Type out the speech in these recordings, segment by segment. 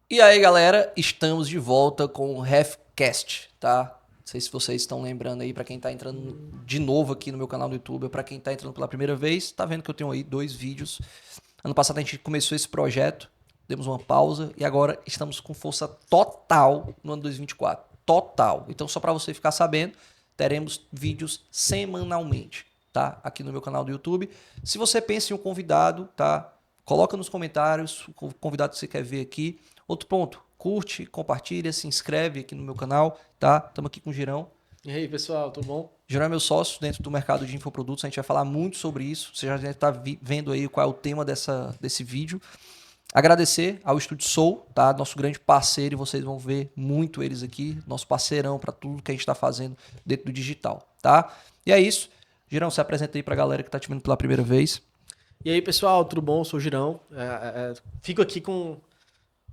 E aí, galera, estamos de volta com o RefCast, tá? Não sei se vocês estão lembrando aí, pra quem tá entrando de novo aqui no meu canal do YouTube, ou pra quem tá entrando pela primeira vez, tá vendo que eu tenho aí 2 vídeos. Ano passado a gente começou esse projeto, demos uma pausa e agora estamos com força total no ano 2024. Total. Então, só pra você ficar sabendo, teremos vídeos semanalmente, tá? Aqui no meu canal do YouTube. Se você pensa em um convidado, tá? Coloca nos comentários o convidado que você quer ver aqui. Outro ponto, curte, compartilha, se inscreve aqui no meu canal, tá? Estamos aqui com o Girão. E aí, pessoal, tudo bom? Girão é meu sócio dentro do mercado de infoprodutos, a gente vai falar muito sobre isso. Você já deve estar vendo aí qual é o tema desse vídeo. Agradecer ao Estúdio Soul, tá? Nosso grande parceiro, e vocês vão ver muito eles aqui, nosso parceirão para tudo que a gente está fazendo dentro do digital, tá? E é isso. Girão, se apresenta aí para a galera que está te vendo pela primeira vez. E aí, pessoal, tudo bom? Eu sou o Girão. Fico aqui com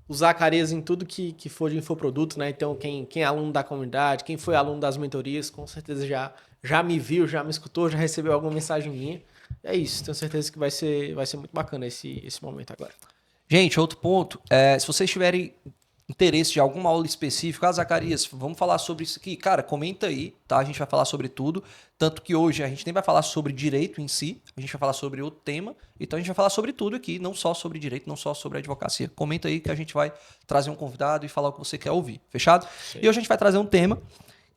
o Zacarias em tudo que for de infoproduto, né? Então, quem é aluno da comunidade, quem foi aluno das mentorias, com certeza já me viu, já me escutou, já recebeu alguma mensagem minha. É isso, tenho certeza que vai ser muito bacana esse momento agora. Gente, outro ponto, se vocês tiverem interesse de alguma aula específica, Zacarias, vamos falar sobre isso aqui, cara, comenta aí, tá? A gente vai falar sobre tudo, tanto que hoje a gente nem vai falar sobre direito em si, a gente vai falar sobre o tema, então a gente vai falar sobre tudo aqui, não só sobre direito, não só sobre advocacia. Comenta aí que a gente vai trazer um convidado e falar o que você quer ouvir, fechado? Sim. E hoje a gente vai trazer um tema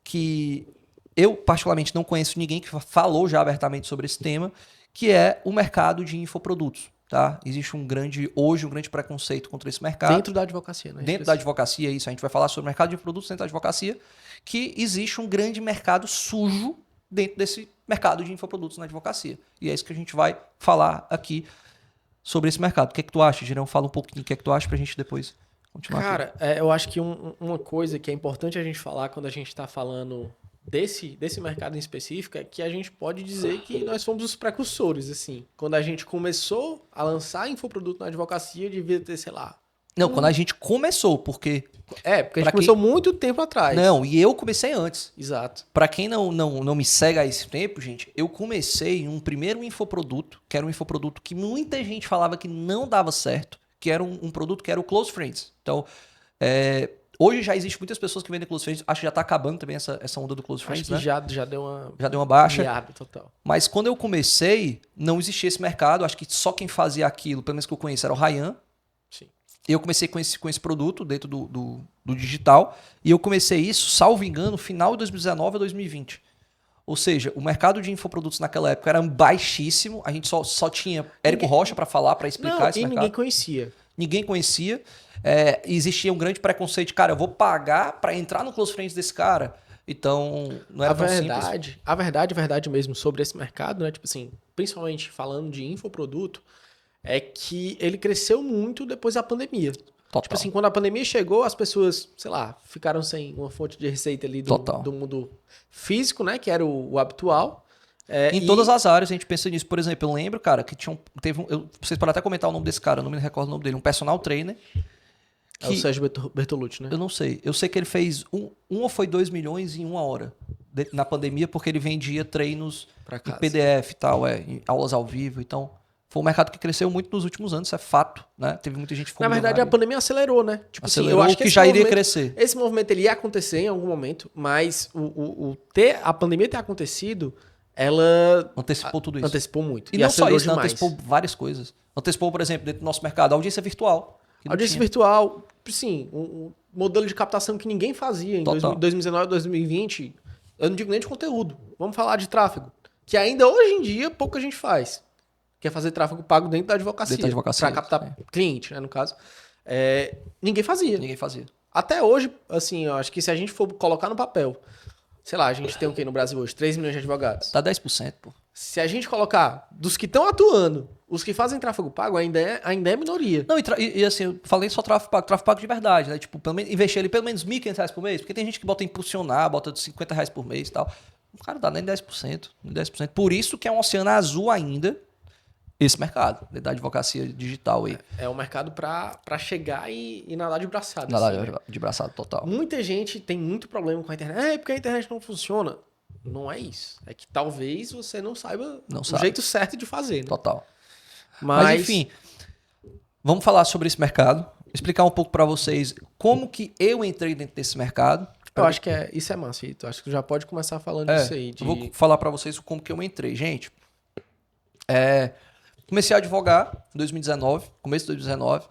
que eu particularmente não conheço ninguém que falou já abertamente sobre esse tema, que é o mercado de infoprodutos. Tá? Existe hoje um grande preconceito contra esse mercado. Dentro da advocacia, né? Dentro da advocacia, isso. A gente vai falar sobre o mercado de produtos dentro da advocacia, que existe um grande mercado sujo dentro desse mercado de infoprodutos na advocacia. E é isso que a gente vai falar aqui sobre esse mercado. O que é que tu acha, Girão? Fala um pouquinho o que é que tu acha pra gente depois continuar aqui. Cara, eu acho que uma coisa que é importante a gente falar quando a gente está falando desse mercado em específico é que a gente pode dizer que nós fomos os precursores, assim. Quando a gente começou a lançar infoproduto na advocacia, devia ter, sei lá. Não, quando a gente começou, porque... Porque a pra gente quem... começou muito tempo atrás. Não, e eu comecei antes. Exato. Pra quem não me segue há esse tempo, gente, eu comecei em um primeiro infoproduto, que era um infoproduto que muita gente falava que não dava certo, que era um produto que era o Close Friends. Então, hoje já existe muitas pessoas que vendem Close Friends, acho que já tá acabando também essa onda do Close Friends, Acho que né? já deu uma Já deu uma baixa. miada total. Mas quando eu comecei, não existia esse mercado, acho que só quem fazia aquilo, pelo menos que eu conheço, era o Ryan. Sim. Eu comecei com esse produto dentro do digital, e eu comecei isso, salvo engano, final de 2019 a 2020. Ou seja, o mercado de infoprodutos naquela época era baixíssimo, a gente só tinha Érico Rocha para falar, para explicar esse mercado. Ninguém conhecia. Ninguém conhecia. Existia um grande preconceito de, cara, eu vou pagar para entrar no Close Friends desse cara. Então, não era tão simples. A verdade mesmo sobre esse mercado, né? Tipo assim, principalmente falando de infoproduto, é que ele cresceu muito depois da pandemia. Total. Tipo assim, quando a pandemia chegou, as pessoas, sei lá, ficaram sem uma fonte de receita ali do mundo físico, né? Que era o habitual. Em todas as áreas a gente pensa nisso. Por exemplo, eu lembro, cara, que vocês podem até comentar o nome desse cara, eu não me recordo o nome dele, um personal trainer. É o Sérgio Bertolucci, né? Eu não sei. Eu sei que ele fez um ou foi 2 milhões em uma hora na pandemia, porque ele vendia treinos em PDF e tal, em aulas ao vivo. Então, foi um mercado que cresceu muito nos últimos anos, isso é fato, né? Teve muita gente que Na verdade, a pandemia acelerou, né? Tipo acelerou, assim, eu acho que já iria crescer. Esse movimento ele ia acontecer em algum momento, mas a pandemia ter acontecido, ela antecipou tudo isso. Antecipou muito. E não só isso, antecipou várias coisas. Antecipou, por exemplo, dentro do nosso mercado, a audiência virtual. Audiência virtual, sim, um modelo de captação que ninguém fazia em 2019, 2020. Eu não digo nem de conteúdo. Vamos falar de tráfego. Que ainda hoje em dia pouca gente faz. Que é fazer tráfego pago dentro da advocacia. Para captar cliente, né, no caso. Ninguém fazia. Ninguém fazia. Até hoje, assim, eu acho que se a gente for colocar no papel, sei lá, a gente tem o que no Brasil hoje? 3 milhões de advogados. Dá 10%, pô. Se a gente colocar dos que estão atuando, os que fazem tráfego pago ainda é minoria. Não, e assim, eu falei só tráfego pago de verdade, né? Tipo, investir ali pelo menos R$1.500 por mês, porque tem gente que bota impulsionar, bota R$50 por mês e tal. O cara dá nem 10%, nem 10%. Por isso que é um oceano azul ainda, esse mercado da advocacia digital aí. É um mercado para chegar e nadar de braçada. Nadar assim, de braçada total. Muita gente tem muito problema com a internet. Porque a internet não funciona. Não é isso. É que talvez você não saiba o jeito certo de fazer. Né? Total. Mas enfim, vamos falar sobre esse mercado. explicar um pouco para vocês como que eu entrei dentro desse mercado. Eu acho que isso é massa, Ito. Acho que tu já pode começar falando disso aí. Eu vou falar para vocês como que eu entrei. Gente, comecei a advogar em 2019, começo de 2019,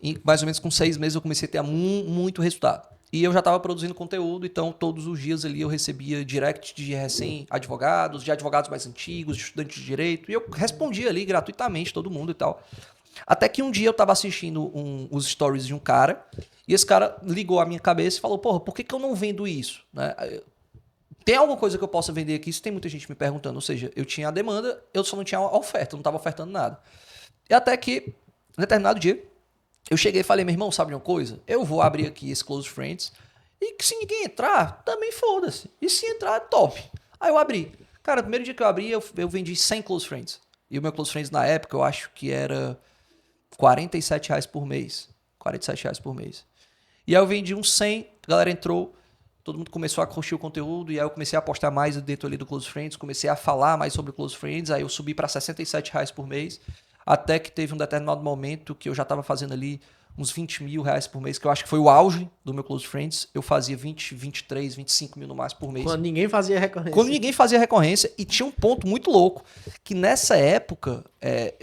e mais ou menos com 6 meses eu comecei a ter muito resultado. E eu já estava produzindo conteúdo, então todos os dias ali eu recebia direct de recém-advogados, de advogados mais antigos, de estudantes de direito, e eu respondia ali gratuitamente todo mundo e tal. Até que um dia eu estava assistindo os stories de um cara, e esse cara ligou a minha cabeça e falou, porra, por que eu não vendo isso? Né? Tem alguma coisa que eu possa vender aqui? Isso tem muita gente me perguntando. Ou seja, eu tinha a demanda, eu só não tinha a oferta, eu não estava ofertando nada. E até que, em determinado dia, eu cheguei e falei, meu irmão, sabe de uma coisa? Eu vou abrir aqui esse Close Friends, e que se ninguém entrar, também foda-se. E se entrar, top. Aí eu abri. Cara, no primeiro dia que eu abri, eu vendi 100 Close Friends. E o meu Close Friends na época, eu acho que era R$47 por mês. R$47 por mês. E aí eu vendi uns 100, a galera entrou, todo mundo começou a curtir o conteúdo, e aí eu comecei a postar mais dentro ali do Close Friends, comecei a falar mais sobre o Close Friends, aí eu subi para R$67 por mês, até que teve um determinado momento que eu já estava fazendo ali uns R$20 mil por mês, que eu acho que foi o auge do meu Close Friends. Eu fazia 20, 23, 25 mil no mais por mês. Quando ninguém fazia recorrência. Quando ninguém fazia recorrência. E tinha um ponto muito louco, que nessa época,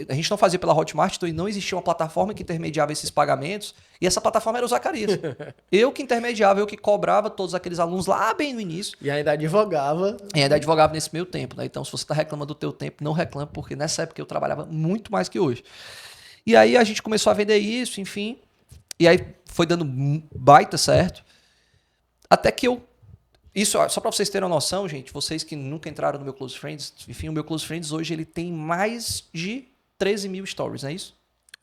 a gente não fazia pela Hotmart, então não existia uma plataforma que intermediava esses pagamentos, e essa plataforma era o Zacarias. Eu que intermediava, eu que cobrava todos aqueles alunos lá bem no início. E ainda advogava. E ainda advogava nesse meio tempo, né? Então, se você está reclamando do teu tempo, não reclame, porque nessa época eu trabalhava muito mais que hoje. E aí a gente começou a vender isso, enfim. E aí foi dando baita certo. Até que isso, só para vocês terem uma noção, gente, vocês que nunca entraram no meu Close Friends, enfim, o meu Close Friends hoje ele tem mais de 13 mil stories, não é isso?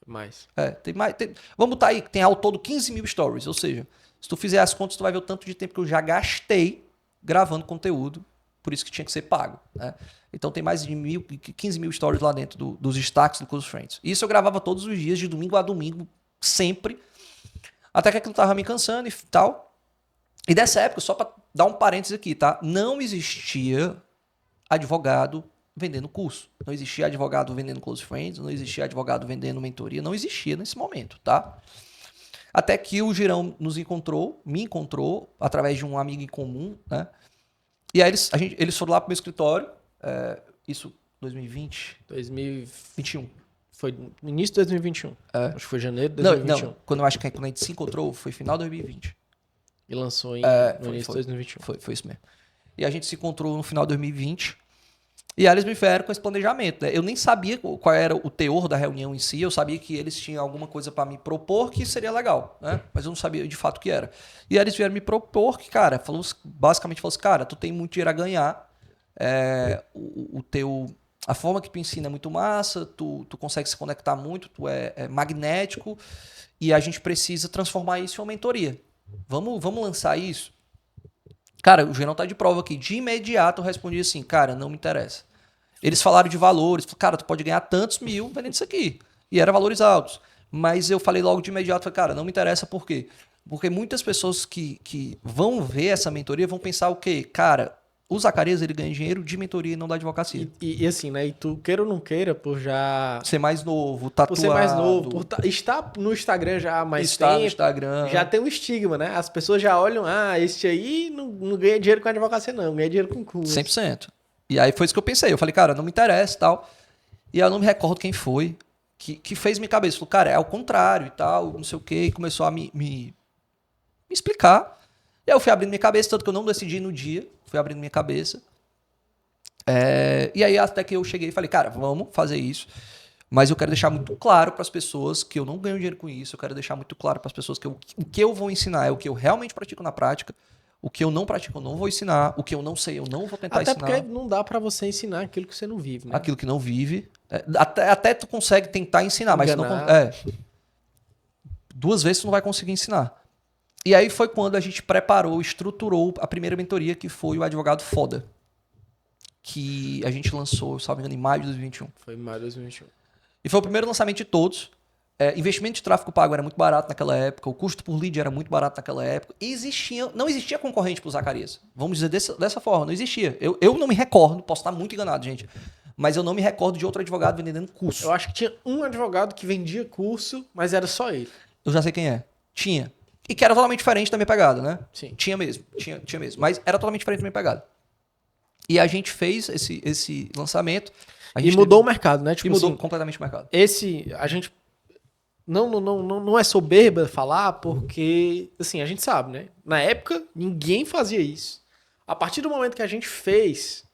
Mais. Tem mais. Vamos botar aí, tem ao todo 15 mil stories. Ou seja, se tu fizer as contas, tu vai ver o tanto de tempo que eu já gastei gravando conteúdo, por isso que tinha que ser pago. Né? Então tem mais de 15 mil stories lá dentro dos destaques do Close Friends. Isso eu gravava todos os dias, de domingo a domingo, sempre. Até que aquilo tava me cansando e tal. E dessa época, só para dar um parênteses aqui, tá? Não existia advogado vendendo curso. Não existia advogado vendendo Close Friends, não existia advogado vendendo mentoria, não existia nesse momento, tá? Até que o Girão me encontrou, através de um amigo em comum, né? E aí eles foram lá pro meu escritório, isso 2020? 2021. Foi no início de 2021. Acho que foi janeiro de 2021. Não, quando a gente se encontrou, foi final de 2020. E lançou no início de 2021. Foi isso mesmo. E a gente se encontrou no final de 2020. E aí eles me vieram com esse planejamento. Né? Eu nem sabia qual era o teor da reunião em si. Eu sabia que eles tinham alguma coisa para me propor que seria legal. Né? Mas eu não sabia de fato o que era. E aí eles vieram me propor que, cara, basicamente falou assim, cara, tu tem muito dinheiro a ganhar. A forma que tu ensina é muito massa, tu consegue se conectar muito, tu é magnético. E a gente precisa transformar isso em uma mentoria. Vamos lançar isso? Cara, o Gerão tá de prova aqui. De imediato eu respondi assim, cara, não me interessa. Eles falaram de valores. Cara, tu pode ganhar tantos mil vendendo isso aqui. E era valores altos. Mas eu falei logo de imediato, falei, cara, não me interessa por quê? Porque muitas pessoas que vão ver essa mentoria vão pensar o quê? Cara, o Zacarias, ele ganha dinheiro de mentoria e não da advocacia. E assim, né? E tu, queira ou não queira, por já... Ser mais novo, tatuado. Por ser mais novo, por estar no Instagram já há mais estar tempo. No Instagram. Já tem um estigma, né? As pessoas já olham, este aí não ganha dinheiro com advocacia não, ganha dinheiro com curso. 100%. E aí foi isso que eu pensei. Eu falei, cara, não me interessa e tal. E eu não me recordo quem foi que fez minha cabeça. Falou, cara, é ao contrário e tal, não sei o quê. E começou a me explicar. E aí eu fui abrindo minha cabeça, tanto que eu não decidi no dia. Fui abrindo minha cabeça. E aí até que eu cheguei e falei, cara, vamos fazer isso. Mas eu quero deixar muito claro para as pessoas que eu não ganho dinheiro com isso. Eu quero deixar muito claro para as pessoas que o que eu vou ensinar é o que eu realmente pratico na prática. O que eu não pratico, eu não vou ensinar. O que eu não sei, eu não vou tentar ensinar. Até porque não dá para você ensinar aquilo que você não vive, né? Aquilo que não vive. Até tu consegue tentar ensinar, mas tu não, 2 vezes tu não vai conseguir ensinar. E aí foi quando a gente preparou, estruturou a primeira mentoria, que foi o Advogado Foda. Que a gente lançou, se não me engano, em maio de 2021. Foi em maio de 2021. E foi o primeiro lançamento de todos. Investimento de tráfego pago era muito barato naquela época. O custo por lead era muito barato naquela época. E não existia concorrente para o Zacarias. Vamos dizer dessa forma, não existia. Eu não me recordo, posso estar muito enganado, gente. Mas eu não me recordo de outro advogado vendendo curso. Eu acho que tinha um advogado que vendia curso, mas era só ele. eu já sei quem é. Tinha. E que era totalmente diferente da minha pegada, né? Sim. Tinha mesmo. Tinha mesmo. Mas era totalmente diferente da minha pegada. E a gente fez esse lançamento. E mudou o mercado, né? Tipo e mudou assim, completamente o mercado. a gente não é soberba falar, porque, assim, a gente sabe, né? Na época, ninguém fazia isso. A partir do momento que a gente fez,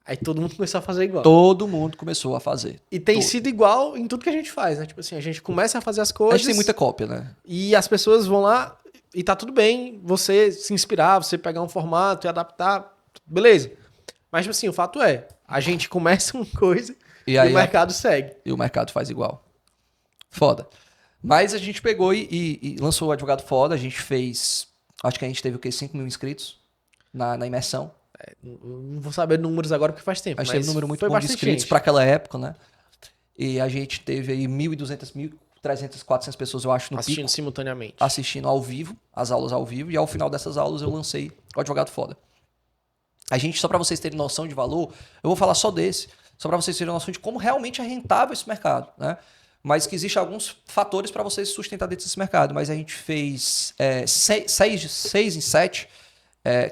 aí todo mundo começou a fazer igual. Todo mundo começou a fazer. E tem Todo. sido igual em tudo que a gente faz, né? Tipo assim, a gente começa a fazer as A coisas gente tem muita cópia, né? e as pessoas vão lá e tá tudo bem você se inspirar, você pegar um formato e adaptar, beleza. Mas, tipo assim, o fato é, a gente começa uma coisa e aí o mercado segue. E o mercado faz igual. Foda. Mas a gente pegou e lançou o Advogado Foda. A gente fez... Acho que a gente teve o quê? 5 mil inscritos na imersão. Não vou saber números agora porque faz tempo. A gente mas teve um número muito foi bom de bastante inscritos gente. para aquela época, né? E a gente teve aí 1.200, 1.300, 400 pessoas, eu acho, no Assistindo pico, simultaneamente. assistindo ao vivo, as aulas ao vivo. E ao final dessas aulas eu lancei o Advogado Foda. A gente, só para vocês terem noção de valor, eu vou falar só desse, só para vocês terem noção de como realmente é rentável esse mercado, né? Mas que existem alguns fatores para você se sustentar dentro desse mercado. Mas a gente fez 6 em 7,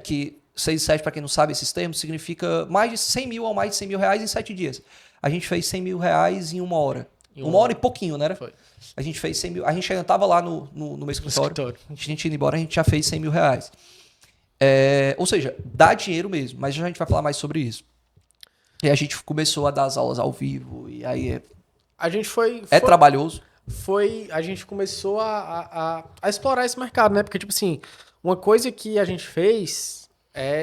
que 6 em 7, para quem não sabe esses termos, significa mais de 100 mil ou mais de 100 mil reais em 7 dias. A gente fez 100 mil reais em 1 hora. Uma hora e pouquinho, né? Foi. A gente fez 100 mil. A gente ainda estava lá no meu escritório. A gente indo embora, a gente já fez 100 mil reais. Ou seja, dá dinheiro mesmo, mas já a gente vai falar mais sobre isso. E a gente começou a dar as aulas ao vivo, e aí A gente trabalhoso. a gente começou a explorar esse mercado, né? Porque, tipo assim, uma coisa que a gente fez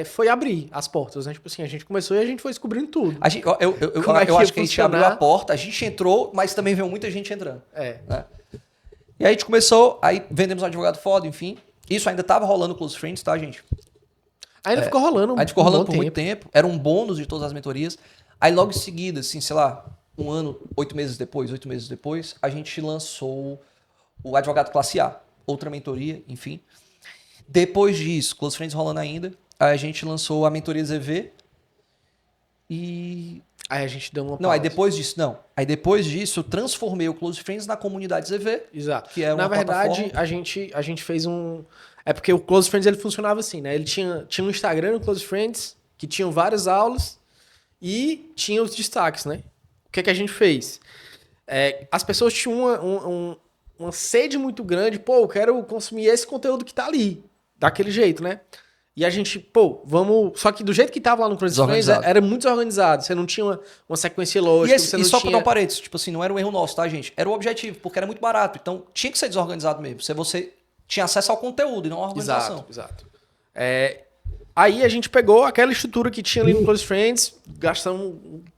foi abrir as portas, né? Tipo assim, a gente começou e a gente foi descobrindo tudo. Eu acho que a gente abriu a porta, a gente entrou, mas também veio muita gente entrando. Né? E aí a gente começou, aí vendemos um Advogado Foda, enfim. Isso ainda tava rolando Close Friends, tá, gente? Ainda ficou rolando Ainda ficou rolando por muito tempo. Era um bônus de todas as mentorias. Aí logo em seguida, assim, sei lá, 1 ano, 8 meses depois, a gente lançou o Advogado Classe A. Outra mentoria, enfim. Depois disso, Close Friends rolando ainda, a gente lançou a mentoria ZV. E... Aí a gente deu uma pausa. Não, aí depois disso, eu transformei o Close Friends na comunidade ZV. Exato. Que é uma Na verdade, plataforma. a gente fez um... É porque o Close Friends ele funcionava assim, né? Ele tinha um Instagram no Close Friends, que tinham várias aulas, e tinha os destaques, né? O que a gente fez? As pessoas tinham uma sede muito grande, pô, eu quero consumir esse conteúdo que tá ali, daquele jeito, né? E a gente, pô, vamos... Só que do jeito que tava lá no Close Friends, era muito desorganizado. Você não tinha uma sequência lógica. E só pra dar um parênteses, tipo assim, não era um erro nosso, tá, gente? Era o objetivo, porque era muito barato. Então, tinha que ser desorganizado mesmo. Você tinha acesso ao conteúdo e não à organização. Exato. Aí a gente pegou aquela estrutura que tinha ali no Close Friends, gastamos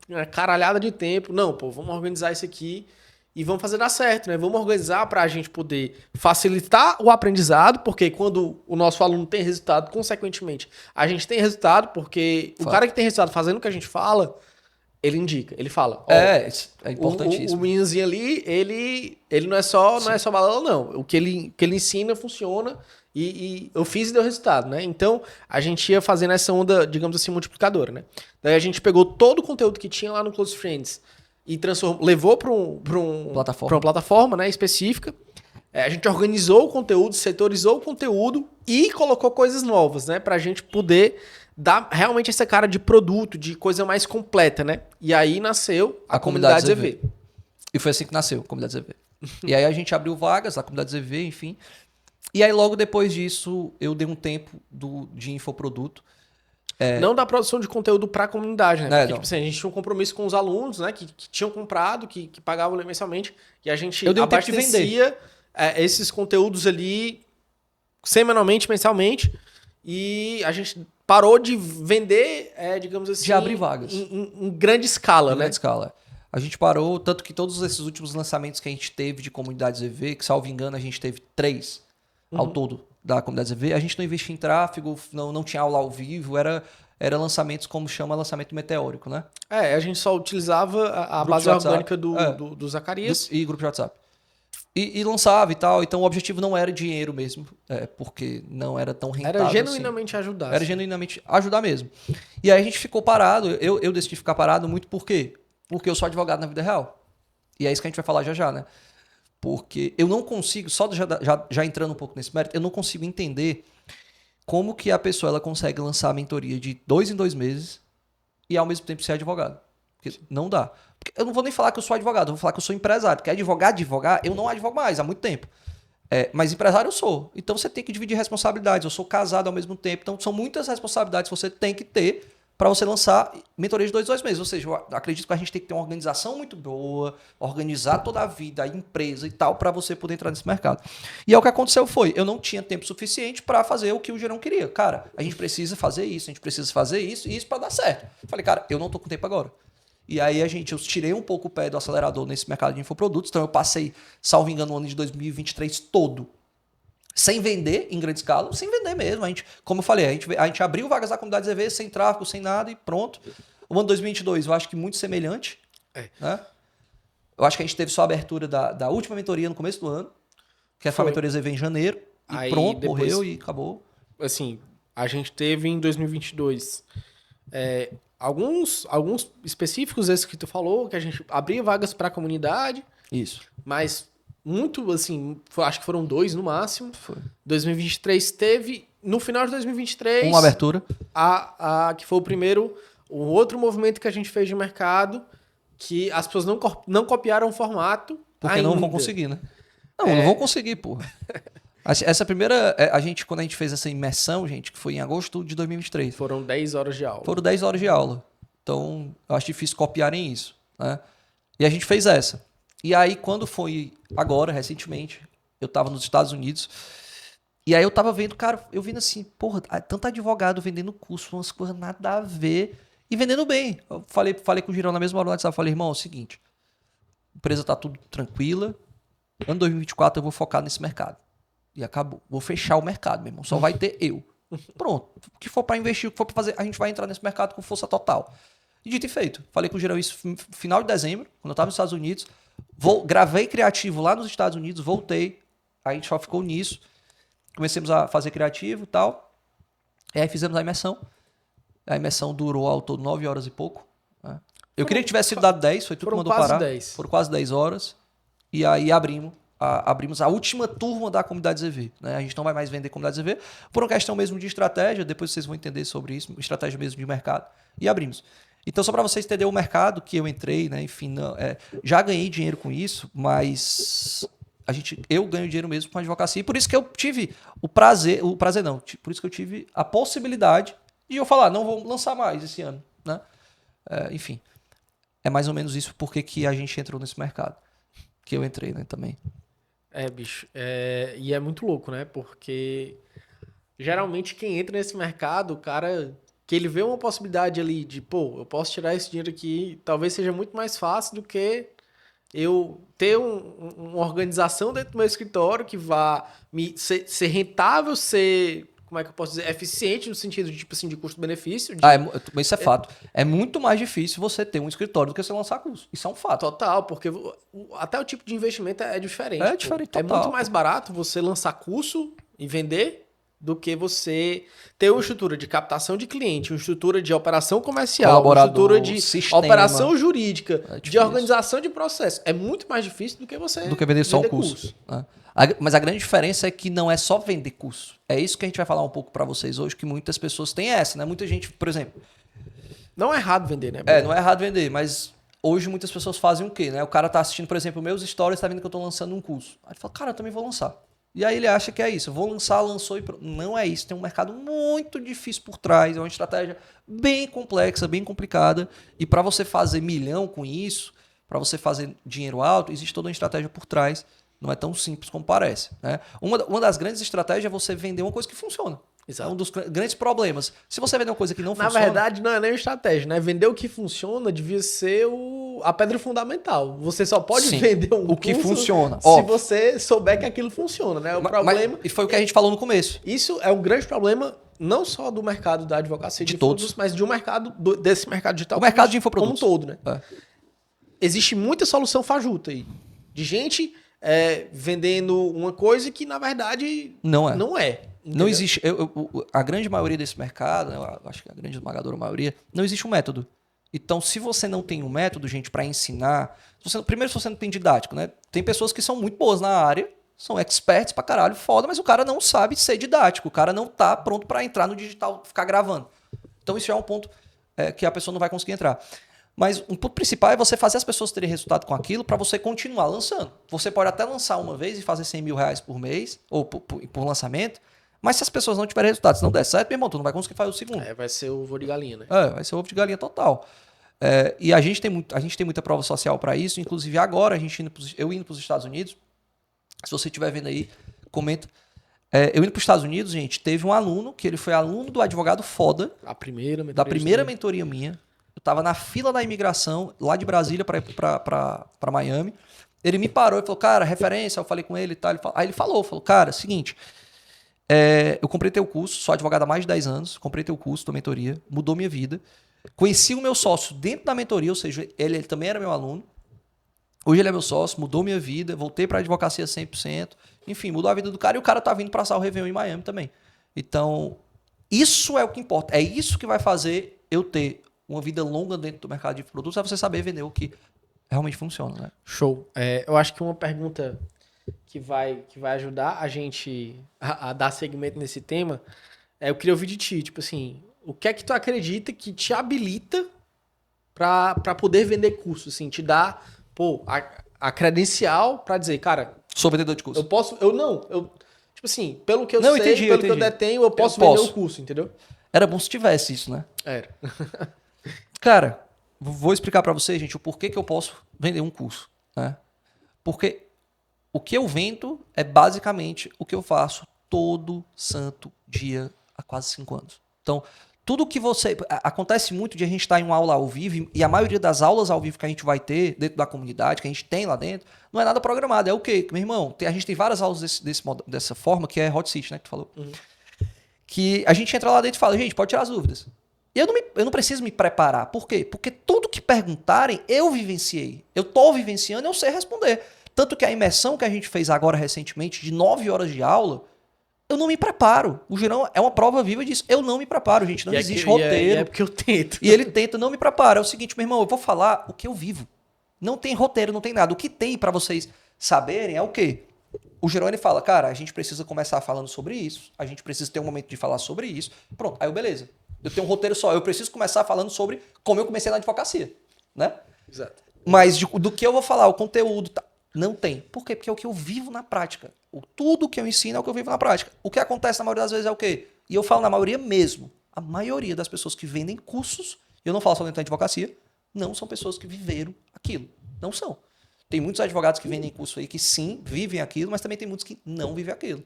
uma caralhada de tempo. Não, pô, vamos organizar isso aqui e vamos fazer dar certo, né? Vamos organizar para a gente poder facilitar o aprendizado, porque quando o nosso aluno tem resultado, consequentemente, a gente tem resultado, porque o cara que tem resultado fazendo o que a gente fala, ele indica, ele fala. É importantíssimo. O meninozinho ali, ele não é só balela, não. O que ele ensina funciona e eu fiz e deu resultado, né? Então, a gente ia fazendo essa onda, digamos assim, multiplicadora, né? Daí a gente pegou todo o conteúdo que tinha lá no Close Friends e levou para uma plataforma, né, específica. A gente organizou o conteúdo, setorizou o conteúdo e colocou coisas novas, né? Pra gente poder dar realmente essa cara de produto, de coisa mais completa, né? E aí nasceu a comunidade ZV. E foi assim que nasceu a comunidade ZV. E aí a gente abriu vagas na comunidade ZV, enfim. E aí logo depois disso eu dei um tempo de infoproduto. Não da produção de conteúdo para a comunidade, né? Porque tipo assim, a gente tinha um compromisso com os alunos, né? Que tinham comprado, que pagavam mensalmente. E a gente abastecia esses conteúdos ali semanalmente, mensalmente. E a gente parou de vender, digamos assim... De abrir vagas. Em grande escala, né? Grande escala. A gente parou, tanto que todos esses últimos lançamentos que a gente teve de comunidade ZV, que salvo engano a gente teve 3 ao todo da comunidade ZV, a gente não investia em tráfego, não tinha aula ao vivo, era lançamentos como chama lançamento meteórico, né? A gente só utilizava a base orgânica do Zacarias. E grupo de WhatsApp. E lançava e tal, então o objetivo não era dinheiro mesmo, porque não era tão rentável. Era genuinamente assim. ajudar. Era genuinamente ajudar mesmo. E aí a gente ficou parado, eu decidi ficar parado muito por quê? Porque eu sou advogado na vida real. E é isso que a gente vai falar já, né? Porque eu não consigo, só já entrando um pouco nesse mérito, eu não consigo entender como que a pessoa ela consegue lançar a mentoria de 2 em 2 meses e ao mesmo tempo ser advogado. Porque não dá. Porque eu não vou nem falar que eu sou advogado, eu vou falar que eu sou empresário. Porque advogar, eu não advogo mais há muito tempo. Mas empresário eu sou. Então você tem que dividir responsabilidades. Eu sou casado ao mesmo tempo. Então são muitas responsabilidades que você tem que ter para você lançar mentoria de 2 em 2 meses. Ou seja, eu acredito que a gente tem que ter uma organização muito boa, organizar toda a vida, a empresa e tal, para você poder entrar nesse mercado. E o que aconteceu foi, eu não tinha tempo suficiente para fazer o que o Gerão queria. Cara, a gente precisa fazer isso, a gente precisa fazer isso, e isso para dar certo. Falei, cara, eu não tô com tempo agora. E aí eu tirei um pouco o pé do acelerador nesse mercado de infoprodutos. Então eu passei, salvo engano, o ano de 2023 todo sem vender em grande escala, sem vender mesmo. Como eu falei, a gente abriu vagas da comunidade ZV sem tráfego, sem nada e pronto. O ano de 2022 eu acho que muito semelhante. Né? Eu acho que a gente teve só a abertura da última mentoria no começo do ano, que foi a mentoria ZV em janeiro. E aí, pronto, depois, morreu e acabou. Assim, a gente teve em 2022 alguns específicos, esses que tu falou, que a gente abria vagas para a comunidade. Isso. Mas muito, assim, acho que foram 2 no máximo. Foi. 2023 teve, no final de 2023... Uma abertura. Que foi o outro movimento que a gente fez de mercado, que as pessoas não copiaram o formato porque ainda. Não vão conseguir, né? Não vão conseguir, porra. Essa primeira, quando a gente fez essa imersão, gente, que foi em agosto de 2023. Foram 10 horas de aula. Foram 10 horas de aula. Então, eu acho difícil copiarem isso. Né? E a gente fez essa. E aí, quando foi agora, recentemente, eu tava nos Estados Unidos, e aí eu tava vendo, cara, eu vendo assim, porra, tanto advogado vendendo curso, umas coisas nada a ver, e vendendo bem. Eu falei com o Girão na mesma hora, eu falei, irmão, é o seguinte, a empresa tá tudo tranquila, ano 2024 eu vou focar nesse mercado. E acabou. Vou fechar o mercado, meu irmão. Só vai ter eu. Pronto. O que for para investir, o que for para fazer, a gente vai entrar nesse mercado com força total. E dito e feito. Falei com o Gerão isso no final de dezembro, quando eu estava nos Estados Unidos. Gravei criativo lá nos Estados Unidos, voltei. A gente só ficou nisso. Comecemos a fazer criativo e tal. E aí fizemos a imersão. A imersão durou ao todo 9 horas e pouco. Né? Eu queria que tivesse sido dado 10, foi tudo que mandou parar. 10. Foram quase 10 horas. E aí abrimos a última turma da comunidade ZV. Né? A gente não vai mais vender comunidade ZV por uma questão mesmo de estratégia, depois vocês vão entender sobre isso, estratégia mesmo de mercado. E abrimos. Então, só para vocês entenderem o mercado que eu entrei, né? Enfim, já ganhei dinheiro com isso, mas eu ganho dinheiro mesmo com a advocacia. E por isso que eu tive por isso que eu tive a possibilidade de eu falar, não vou lançar mais esse ano. Né? Enfim, é mais ou menos isso porque que a gente entrou nesse mercado. Que eu entrei, né, também. Bicho. E é muito louco, né? Porque geralmente quem entra nesse mercado, o cara, que ele vê uma possibilidade ali de, pô, eu posso tirar esse dinheiro aqui, talvez seja muito mais fácil do que eu ter uma organização dentro do meu escritório que vá ser rentável, como é que eu posso dizer, eficiente no sentido de, tipo assim, de custo-benefício. Isso é fato. É muito mais difícil você ter um escritório do que você lançar curso. Isso é um fato. Total, porque até o tipo de investimento é diferente. É diferente, total. É muito mais barato você lançar curso e vender do que você ter uma estrutura de captação de cliente, uma estrutura de operação comercial, uma estrutura de operação jurídica, de organização de processo. É muito mais difícil do que vender só um curso. Né? Mas a grande diferença é que não é só vender curso. É isso que a gente vai falar um pouco para vocês hoje, que muitas pessoas têm essa, né? Muita gente, por exemplo... Não é errado vender, né? Não é errado vender, mas hoje muitas pessoas fazem o quê, né? O cara tá assistindo, por exemplo, meus stories, tá vendo que eu tô lançando um curso. Aí ele fala, cara, eu também vou lançar. E aí ele acha que é isso. Eu vou lançar, lançou e pronto. Não é isso. Tem um mercado muito difícil por trás. É uma estratégia bem complexa, bem complicada. E para você fazer milhão com isso, para você fazer dinheiro alto, existe toda uma estratégia por trás. Não é tão simples como parece. Né? Uma das grandes estratégias é você vender uma coisa que funciona. Exato. É um dos grandes problemas. Se você vender uma coisa que não funciona... Na verdade, não é nem estratégia, né? Vender o que funciona devia ser a pedra fundamental. Você só pode vender o que funciona. Se você souber que aquilo funciona, né? Problema... E foi o que a gente falou no começo. Isso é um grande problema, não só do mercado da advocacia de todos, mas de um mercado, desse mercado digital. O mercado de infoprodutos. Como um todo, né? Existe muita solução fajuta aí. De gente vendendo uma coisa que, na verdade, não é. Entendeu? Não existe. A grande maioria desse mercado, né, eu acho que a grande esmagadora maioria, não existe um método. Então, se você não tem um método, gente, para ensinar... primeiro, se você não tem didático, né? Tem pessoas que são muito boas na área, são experts pra caralho, foda, mas o cara não sabe ser didático. O cara não tá pronto para entrar no digital, ficar gravando. Então, isso já é um ponto que a pessoa não vai conseguir entrar. Mas um ponto principal é você fazer as pessoas terem resultado com aquilo para você continuar lançando. Você pode até lançar uma vez e fazer 100 mil reais por mês, ou por lançamento, mas se as pessoas não tiverem resultado, se não der certo, meu irmão, tu não vai conseguir fazer o segundo. Vai ser o ovo de galinha, né? Vai ser ovo de galinha total. E a gente tem muita prova social para isso, inclusive agora, eu indo para os Estados Unidos, se você estiver vendo aí, comenta. Eu indo para os Estados Unidos, gente, teve um aluno, que ele foi aluno do advogado foda, A primeira mentoria da primeira mentoria minha. Eu tava na fila da imigração, lá de Brasília para ir para Miami. Ele me parou e falou, cara, referência, eu falei com ele e tal. Aí ele falou, cara, seguinte, eu comprei teu curso, sou advogado há mais de 10 anos, comprei teu curso, tua mentoria, mudou minha vida. Conheci o meu sócio dentro da mentoria, ou seja, ele também era meu aluno. Hoje ele é meu sócio, mudou minha vida, voltei para advocacia 100%. Enfim, mudou a vida do cara e o cara tá vindo passar o Réveillon em Miami também. Então, isso é o que importa. É isso que vai fazer eu ter uma vida longa dentro do mercado de produtos, é você saber vender o que realmente funciona, né? Show. Eu acho que uma pergunta que vai ajudar a gente a dar segmento nesse tema, eu queria ouvir de ti, tipo assim, o que é que tu acredita que te habilita pra poder vender curso, assim, te dá, a credencial pra dizer, cara... Sou vendedor de curso. Tipo assim, pelo que eu Não, sei, entendi, pelo que eu detenho, eu posso vender o curso, entendeu? Era bom se tivesse isso, né? Era. Cara, vou explicar pra vocês, gente, o porquê que eu posso vender um curso, né? Porque o que eu vendo é basicamente o que eu faço todo santo dia há quase 5 anos. Então, tudo que você... Acontece muito de a gente estar em uma aula ao vivo e a maioria das aulas ao vivo que a gente vai ter dentro da comunidade, que a gente tem lá dentro, não é nada programado. É o quê? Meu irmão, a gente tem várias aulas dessa forma, que é Hot Seat, né, que tu falou. Uhum. Que a gente entra lá dentro e fala, gente, pode tirar as dúvidas. E eu não preciso me preparar. Por quê? Porque tudo que perguntarem, eu vivenciei. Eu tô vivenciando, eu sei responder. Tanto que a imersão que a gente fez agora recentemente, de 9 horas de aula, eu não me preparo. O Girão é uma prova viva disso. Eu não me preparo, gente. Não existe roteiro. É porque eu tento. E ele tenta, não me prepara. É o seguinte, meu irmão, eu vou falar o que eu vivo. Não tem roteiro, não tem nada. O que tem pra vocês saberem é o quê? O Girão, ele fala, cara, a gente precisa começar falando sobre isso. A gente precisa ter um momento de falar sobre isso. Pronto, aí beleza. Eu tenho um roteiro só. Eu preciso começar falando sobre como eu comecei na advocacia, né? Exato. Mas do que eu vou falar, o conteúdo, tá? Não tem. Por quê? Porque é o que eu vivo na prática. Tudo que eu ensino é o que eu vivo na prática. O que acontece na maioria das vezes é o quê? E eu falo na maioria mesmo. A maioria das pessoas que vendem cursos, eu não falo só dentro da advocacia, não são pessoas que viveram aquilo. Não são. Tem muitos advogados que vendem curso aí que sim, vivem aquilo, mas também tem muitos que não vivem aquilo.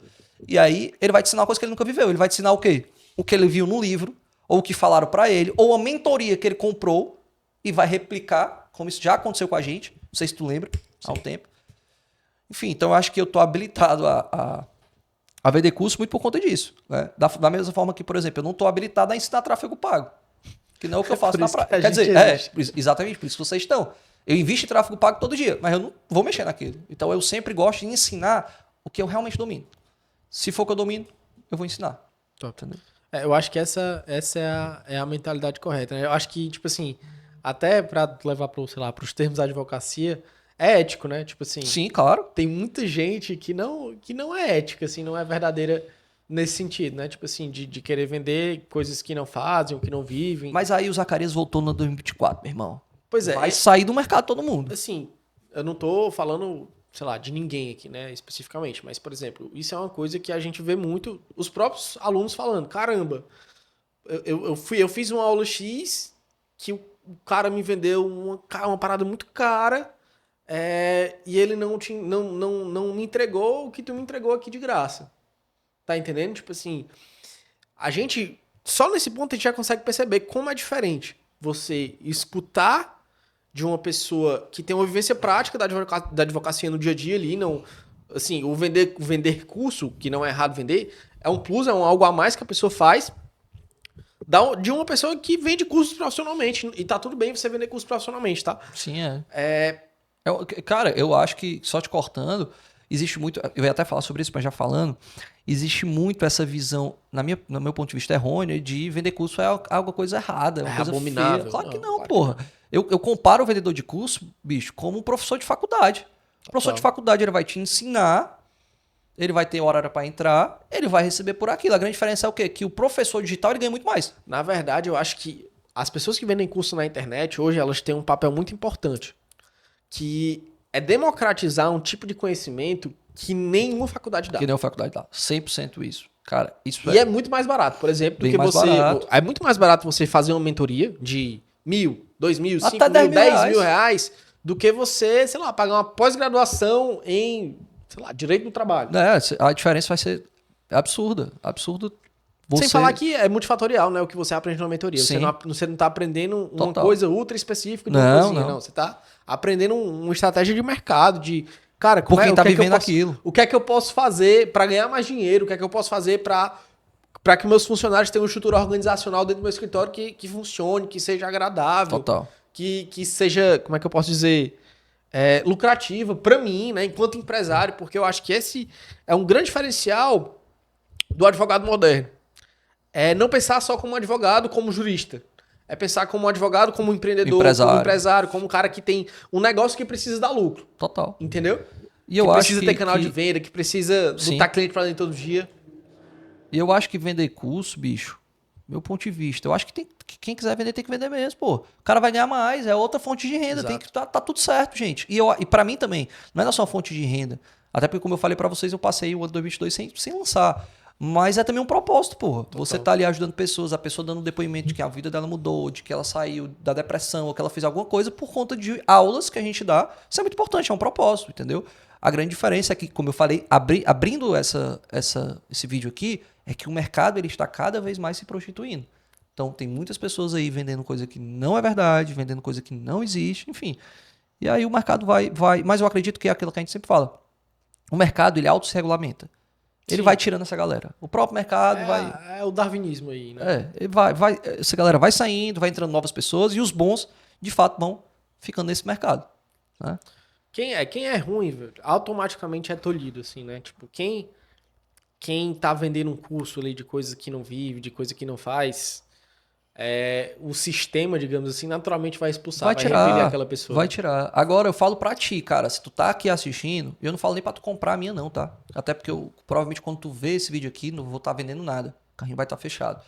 E aí, ele vai te ensinar uma coisa que ele nunca viveu. Ele vai te ensinar o quê? O que ele viu no livro, ou o que falaram pra ele, ou a mentoria que ele comprou e vai replicar, como isso já aconteceu com a gente. Não sei se tu lembra, há um tempo. Enfim, então eu acho que eu tô habilitado a vender curso muito por conta disso. Né? Da mesma forma que, por exemplo, eu não tô habilitado a ensinar tráfego pago. Que não é o que eu faço na prática. Quer dizer, exatamente por isso que vocês estão. Eu invisto em tráfego pago todo dia, mas eu não vou mexer naquilo. Então eu sempre gosto de ensinar o que eu realmente domino. Se for o que eu domino, eu vou ensinar. Top. Eu acho que essa é a mentalidade correta. Né? Eu acho que, tipo assim, até pra levar pros termos da advocacia, é ético, né? Tipo assim... Sim, claro. Tem muita gente que não é ética, assim, não é verdadeira nesse sentido, né? Tipo assim, de querer vender coisas que não fazem, ou que não vivem. Mas aí o Zacarias voltou no 2024, meu irmão. Pois é. Vai sair do mercado todo mundo. Assim, eu não tô falando, sei lá, de ninguém aqui, né, especificamente. Mas, por exemplo, isso é uma coisa que a gente vê muito, os próprios alunos falando, caramba, eu fiz uma aula X que o cara me vendeu uma parada muito cara... e ele não me entregou o que tu me entregou aqui de graça. Tá entendendo? Tipo assim, a gente, só nesse ponto a gente já consegue perceber como é diferente você escutar de uma pessoa que tem uma vivência prática da advocacia no dia a dia ali, não, assim, o vender curso, que não é errado vender, é um plus, é algo a mais que a pessoa faz, de uma pessoa que vende cursos profissionalmente. E tá tudo bem você vender cursos profissionalmente, tá? Sim, cara, eu acho que, só te cortando, existe muito, eu ia até falar sobre isso, mas já falando, existe muito essa visão, no meu ponto de vista errônea, de vender curso é alguma coisa errada, uma coisa abominável. feia. Claro que não, Claro porra. que não. Eu comparo o vendedor de curso, bicho, como um professor de faculdade. O professor de faculdade, ele vai te ensinar, ele vai ter horário para entrar, ele vai receber por aquilo. A grande diferença é o quê? Que o professor digital, ele ganha muito mais. Na verdade, eu acho que as pessoas que vendem curso na internet, hoje, elas têm um papel muito importante, que é democratizar um tipo de conhecimento que nenhuma faculdade dá. Que nem a faculdade dá. 100% isso. Cara, isso E é muito mais barato, por exemplo, do bem que mais você... barato. É muito mais barato você fazer uma mentoria de 1.000, 2.000, Até 5.000, 10 mil 10.000 reais, do que você, sei lá, pagar uma pós-graduação em, sei lá, direito do trabalho. A diferença vai ser absurda. Absurdo. Sem falar que é multifatorial, né? O que você aprende na mentoria. Sim. Você não tá aprendendo uma Total. coisa ultra específica de uma coisinha, não. Você tá aprendendo uma estratégia de mercado, de... Cara, Por quem tá vivendo posso, aquilo. o que é que eu posso fazer para ganhar mais dinheiro? O que é que eu posso fazer para que meus funcionários tenham uma estrutura organizacional dentro do meu escritório que funcione, que seja agradável, Total. que seja, como é que eu posso dizer, lucrativa para mim, né, enquanto empresário, porque eu acho que esse é um grande diferencial do advogado moderno. É não pensar só como advogado, como jurista. É pensar como advogado, como empreendedor, como empresário, como um cara que tem um negócio que precisa dar lucro. Total. Entendeu? E eu que acho precisa ter canal de venda, que precisa botar cliente pra dentro todo dia. E eu acho que vender curso, bicho, meu ponto de vista, eu acho que quem quiser vender tem que vender mesmo, pô. O cara vai ganhar mais, é outra fonte de renda, tem que tá tudo certo, gente. E para mim também, não é só uma fonte de renda. Até porque, como eu falei pra vocês, eu passei o ano 2022 sem lançar. Mas é também um propósito, porra. Total. Você tá ali ajudando pessoas, a pessoa dando depoimento de que a vida dela mudou, de que ela saiu da depressão, ou que ela fez alguma coisa por conta de aulas que a gente dá. Isso é muito importante, é um propósito, entendeu? A grande diferença é que, como eu falei, abrindo esse vídeo aqui, é que o mercado ele está cada vez mais se prostituindo. Então, tem muitas pessoas aí vendendo coisa que não é verdade, vendendo coisa que não existe, enfim. E aí o mercado vai... Mas eu acredito que é aquilo que a gente sempre fala. O mercado, ele auto se regulamenta. Ele vai tirando essa galera. O próprio mercado vai... É o darwinismo aí, né? Essa galera vai saindo, vai entrando novas pessoas e os bons, de fato, vão ficando nesse mercado. Né? Quem é ruim, velho, automaticamente é tolhido, assim, né? Tipo, quem tá vendendo um curso ali de coisa que não vive, de coisa que não faz, o sistema, digamos assim, naturalmente vai expulsar, vai repelir aquela pessoa. Vai tirar. Agora eu falo pra ti, cara, se tu tá aqui assistindo, eu não falo nem pra tu comprar a minha não, tá? Até porque provavelmente quando tu vê esse vídeo aqui, não vou estar vendendo nada. O carrinho vai estar fechado.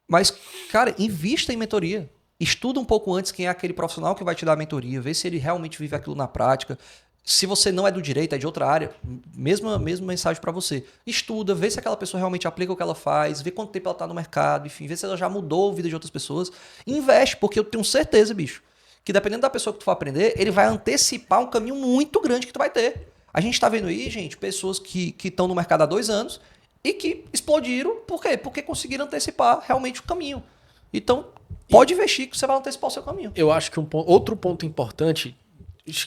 Mas, cara, invista em mentoria. Estuda um pouco antes quem é aquele profissional que vai te dar a mentoria, vê se ele realmente vive aquilo na prática. Se você não é do direito, é de outra área, mesma mensagem para você. Estuda, vê se aquela pessoa realmente aplica o que ela faz, vê quanto tempo ela tá no mercado, enfim, vê se ela já mudou a vida de outras pessoas. Investe, porque eu tenho certeza, bicho, que dependendo da pessoa que tu for aprender, ele vai antecipar um caminho muito grande que tu vai ter. A gente tá vendo aí, gente, pessoas que estão no mercado há 2 anos e que explodiram. Por quê? Porque conseguiram antecipar realmente o caminho. Então, pode investir que você vai antecipar o seu caminho. Eu acho que outro ponto importante,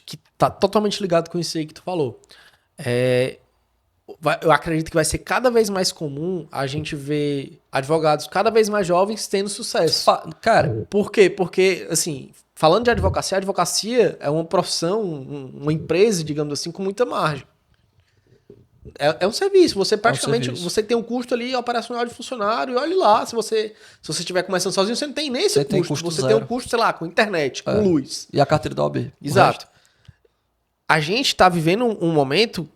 que tá totalmente ligado com isso aí que tu falou, eu acredito que vai ser cada vez mais comum a gente ver advogados cada vez mais jovens tendo sucesso. Cara, por quê? Porque, assim, falando de advocacia, a advocacia é uma profissão, uma empresa, digamos assim, com muita margem. É um serviço. Você praticamente você tem um custo ali operacional de funcionário e olhe lá, se você estiver começando sozinho, você não tem nem esse custo. Você tem um custo, sei lá, com internet, com luz. E a carteira da OAB. Exato. A gente está vivendo um momento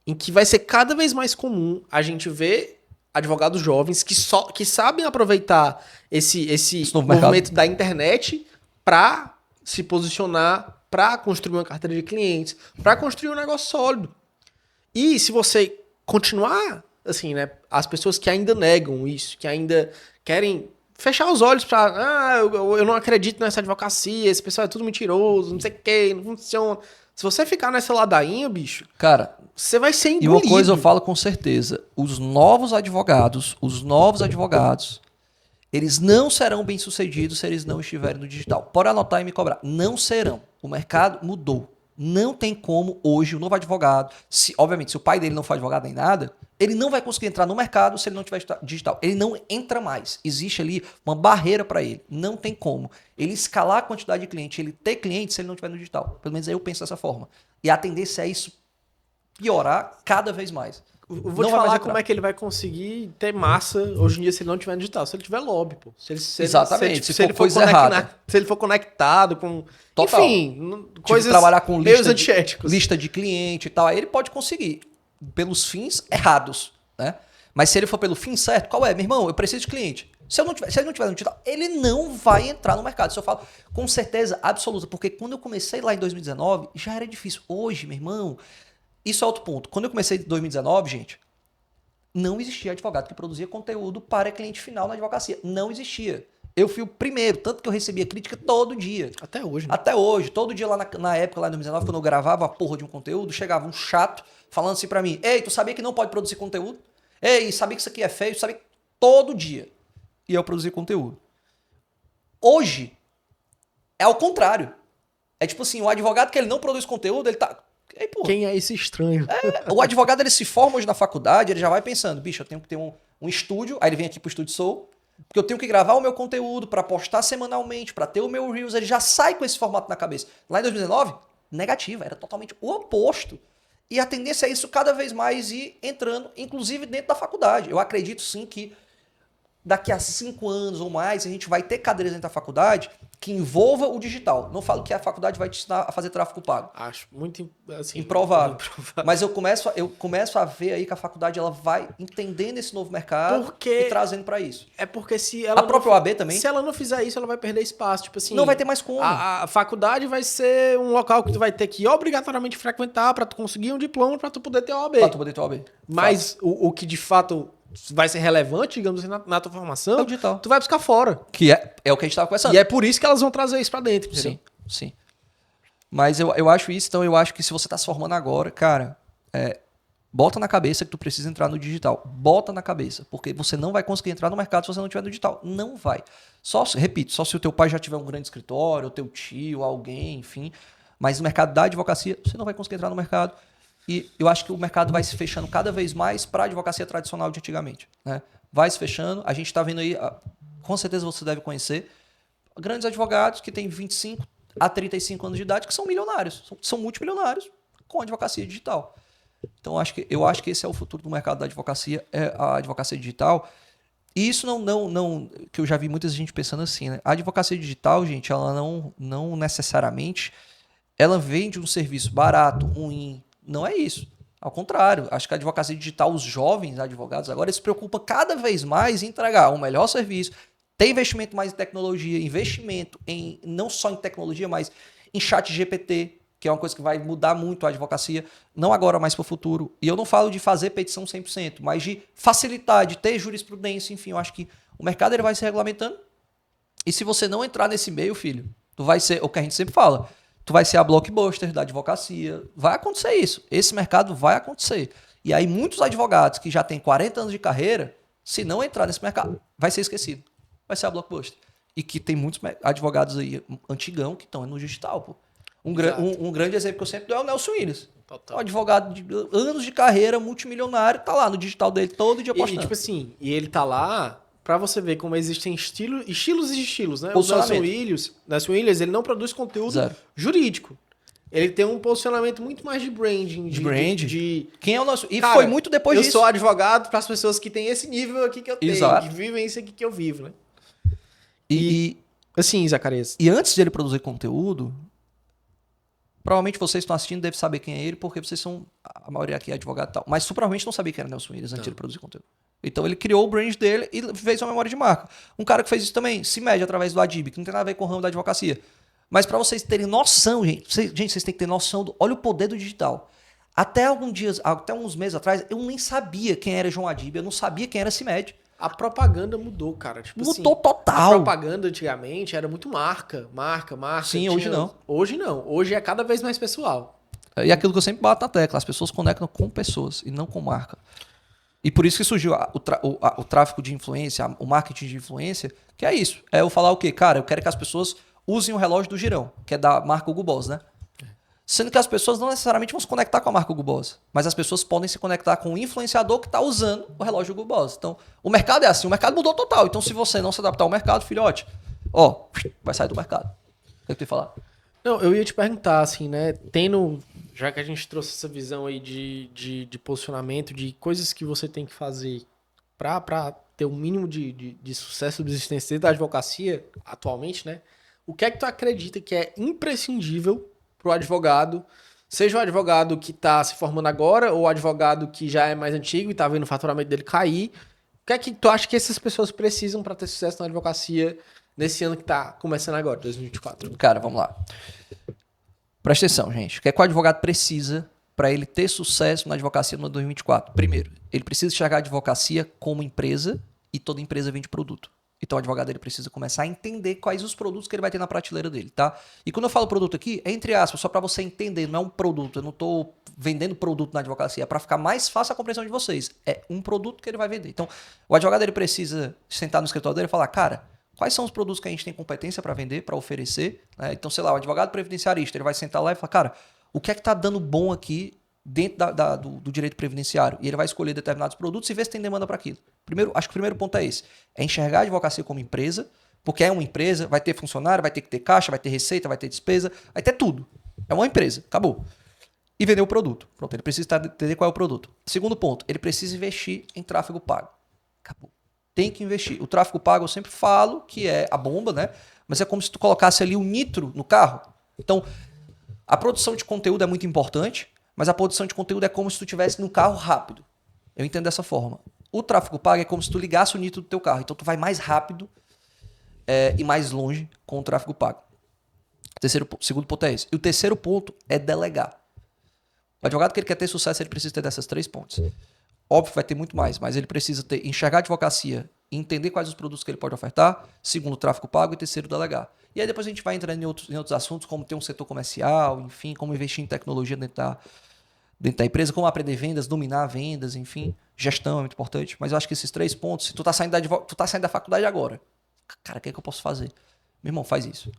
em que vai ser cada vez mais comum a gente ver advogados jovens que sabem aproveitar esse movimento da internet para se posicionar, para construir uma carteira de clientes, para construir um negócio sólido. E se você continuar, assim, né, as pessoas que ainda negam isso, que ainda querem fechar os olhos para, eu não acredito nessa advocacia, esse pessoal é tudo mentiroso, não sei o que, não funciona. Se você ficar nessa ladainha, bicho, cara, você vai ser engolido. E uma coisa eu falo com certeza, os novos advogados, eles não serão bem-sucedidos se eles não estiverem no digital. Pode anotar e me cobrar. Não serão. O mercado mudou. Não tem como hoje o novo advogado, obviamente, se o pai dele não for advogado nem nada, ele não vai conseguir entrar no mercado se ele não tiver digital. Ele não entra mais. Existe ali uma barreira para ele. Não tem como. Ele escalar a quantidade de cliente, ele ter cliente se ele não tiver no digital. Pelo menos eu penso dessa forma. E a tendência é isso piorar cada vez mais. Eu vou Não te vai mais falar entrar. como é que ele vai conseguir ter massa hoje em dia se ele não tiver no digital. Se ele tiver lobby, pô. Exatamente, se Se ele for for coisa errada. se ele for conectado com... Total. Enfim, Tipo, coisas trabalhar com meios antiéticos. lista de cliente e tal, aí ele pode conseguir, pelos fins errados, né? Mas se ele for pelo fim certo, qual é? Meu irmão, eu preciso de cliente. Se ele não tiver no digital, ele não vai entrar no mercado. Isso eu falo com certeza absoluta, porque quando eu comecei lá em 2019, já era difícil. Hoje, meu irmão, isso é outro ponto. Quando eu comecei em 2019, gente, não existia advogado que produzia conteúdo para cliente final na advocacia. Não existia. Eu fui o primeiro, tanto que eu recebia crítica todo dia. Até hoje, né? Até hoje, todo dia lá na época, lá em 2019, quando eu gravava a porra de um conteúdo, chegava um chato falando assim pra mim: ei, tu sabia que não pode produzir conteúdo? Ei, sabia que isso aqui é feio? Sabia? Todo dia. E eu produzir conteúdo. Hoje, é ao contrário. É tipo assim, o advogado que ele não produz conteúdo, ele tá... Ei, porra, Quem é esse estranho? o advogado, ele se forma hoje na faculdade, ele já vai pensando, bicho, eu tenho que ter um estúdio, aí ele vem aqui pro Estúdio Soul, porque eu tenho que gravar o meu conteúdo pra postar semanalmente, pra ter o meu Reels, ele já sai com esse formato na cabeça. Lá em 2019, negativa, era totalmente o oposto. E a tendência é isso cada vez mais ir entrando, inclusive dentro da faculdade. Eu acredito sim que daqui a 5 anos ou mais, a gente vai ter cadeiras dentro da faculdade que envolva o digital. Não falo que a faculdade vai te ensinar a fazer tráfego pago. Acho muito assim, Improvável. Mas eu começo a ver aí que a faculdade ela vai entendendo esse novo mercado Porque e trazendo para isso. É porque se ela A própria OAB também se ela não fizer isso, ela vai perder espaço. Tipo assim, não vai ter mais como. A faculdade vai ser um local que tu vai ter que obrigatoriamente frequentar pra tu conseguir um diploma pra tu poder ter OAB. Pra tu poder ter OAB. Mas o que de fato vai ser relevante, digamos assim, na tua formação, É o digital. tu vai buscar fora. Que é o que a gente tava conversando. E é por isso que elas vão trazer isso pra dentro, entendeu? Sim, sim. Mas eu acho isso, então eu acho que se você tá se formando agora, cara, bota na cabeça que tu precisa entrar no digital. Bota na cabeça, porque você não vai conseguir entrar no mercado se você não tiver no digital. Não vai. Repito, só se o teu pai já tiver um grande escritório, o teu tio, alguém, enfim. Mas no mercado da advocacia, você não vai conseguir entrar no mercado. E eu acho que o mercado vai se fechando cada vez mais para a advocacia tradicional de antigamente, né? Vai se fechando. A gente está vendo aí, com certeza você deve conhecer, grandes advogados que têm 25 a 35 anos de idade que são milionários, são multimilionários com advocacia digital. Então eu acho que esse é o futuro do mercado da advocacia, é a advocacia digital. E isso não que eu já vi muita gente pensando assim, né? A advocacia digital, gente, ela não necessariamente ela vende um serviço barato, ruim. Não é isso. Ao contrário, acho que a advocacia digital, os jovens advogados agora, eles se preocupam cada vez mais em entregar um melhor serviço, ter investimento mais em tecnologia, investimento em não só em tecnologia, mas em chat GPT, que é uma coisa que vai mudar muito a advocacia, não agora, mas para o futuro. E eu não falo de fazer petição 100%, mas de facilitar, de ter jurisprudência, enfim, eu acho que o mercado ele vai se regulamentando. E se você não entrar nesse meio, filho, tu vai ser o que a gente sempre fala, tu vai ser a blockbuster da advocacia. Vai acontecer isso. Esse mercado vai acontecer. E aí muitos advogados que já têm 40 anos de carreira, se não entrar nesse mercado, vai ser esquecido. Vai ser a blockbuster. E que tem muitos advogados aí, antigão, que estão no digital, pô. Um grande exemplo que eu sempre dou é o Nelson Williams. Total. Um advogado de anos de carreira, multimilionário, tá lá no digital dele todo dia postando. E tipo assim, e ele tá lá pra você ver como existem estilos e estilos, né? O Posicionamento. Nelson Williams, ele não produz conteúdo Zero. jurídico. Ele tem um posicionamento muito mais de branding. Quem é o nosso... E Cara, foi muito depois disso. Eu sou advogado para as pessoas que têm esse nível aqui que eu tenho. Exato. Que vivem isso aqui que eu vivo, né? E assim, Zacarias. E antes de ele produzir conteúdo, provavelmente vocês estão assistindo devem saber quem é ele, porque vocês são... A maioria aqui é advogado e tal. Mas tu provavelmente não sabia quem era Nelson Williams antes de ele produzir conteúdo. Então ele criou o brand dele e fez uma memória de marca. Um cara que fez isso também, se mede através do Adib, que não tem nada a ver com o ramo da advocacia. Mas para vocês terem noção, gente, vocês têm que ter noção olha o poder do digital. Até uns meses atrás, eu nem sabia quem era João Adib, eu não sabia quem era CIMED. A propaganda mudou, cara. Tipo mudou assim, total. A propaganda antigamente era muito marca. Sim, hoje não. Hoje não. Hoje é cada vez mais pessoal. E aquilo que eu sempre bato na tecla, as pessoas conectam com pessoas e não com marca. E por isso que surgiu o tráfico de influência, o marketing de influência, que é isso. É eu falar o quê? Cara, eu quero que as pessoas usem o relógio do Girão, que é da marca Hugo Boss, né? Sendo que as pessoas não necessariamente vão se conectar com a marca Hugo Boss, mas as pessoas podem se conectar com o influenciador que está usando o relógio Hugo Boss. Então, o mercado é assim, o mercado mudou total. Então, se você não se adaptar ao mercado, filhote, vai sair do mercado. O que eu tenho que falar? Não, eu ia te perguntar, assim, né? já que a gente trouxe essa visão aí de posicionamento, de coisas que você tem que fazer para ter o mínimo de sucesso e subsistência dentro da advocacia, atualmente, né? O que é que tu acredita que é imprescindível pro advogado, seja o advogado que está se formando agora ou o advogado que já é mais antigo e está vendo o faturamento dele cair? O que é que tu acha que essas pessoas precisam para ter sucesso na advocacia nesse ano que está começando agora, 2024? Cara, vamos lá. Presta atenção, gente. O que é que o advogado precisa para ele ter sucesso na advocacia no ano 2024? Primeiro, ele precisa enxergar a advocacia como empresa e toda empresa vende produto. Então o advogado ele precisa começar a entender quais os produtos que ele vai ter na prateleira dele, tá? E quando eu falo produto aqui, é entre aspas, só para você entender, não é um produto. Eu não estou vendendo produto na advocacia, é para ficar mais fácil a compreensão de vocês. É um produto que ele vai vender. Então o advogado ele precisa sentar no escritório dele e falar, cara, quais são os produtos que a gente tem competência para vender, para oferecer? Né? Então, sei lá, o advogado previdenciarista, ele vai sentar lá e falar, cara, o que é que tá dando bom aqui dentro do direito previdenciário? E ele vai escolher determinados produtos e ver se tem demanda para aquilo. Primeiro, acho que o primeiro ponto é esse. É enxergar a advocacia como empresa, porque é uma empresa, vai ter funcionário, vai ter que ter caixa, vai ter receita, vai ter despesa, vai ter tudo. É uma empresa, acabou. E vender o produto. Pronto, ele precisa entender qual é o produto. Segundo ponto, ele precisa investir em tráfego pago. Acabou. Tem que investir. O tráfego pago eu sempre falo que é a bomba, né? Mas é como se tu colocasse ali o nitro no carro. Então, a produção de conteúdo é muito importante, mas a produção de conteúdo é como se tu estivesse no carro rápido. Eu entendo dessa forma. O tráfego pago é como se tu ligasse o nitro do teu carro. Então, tu vai mais rápido e mais longe com o tráfego pago. Segundo ponto é esse. E o terceiro ponto é delegar. O advogado que ele quer ter sucesso, ele precisa ter dessas 3 pontos. Óbvio que vai ter muito mais, mas ele precisa enxergar a advocacia e entender quais os produtos que ele pode ofertar. Segundo, tráfego pago. E terceiro, delegar. E aí depois a gente vai entrando em outros assuntos, como ter um setor comercial, enfim, como investir em tecnologia dentro da empresa, como aprender vendas, dominar vendas, enfim. Gestão é muito importante. Mas eu acho que esses 3 pontos, se tu tá saindo da faculdade agora, cara, o que é que eu posso fazer? Meu irmão, faz isso.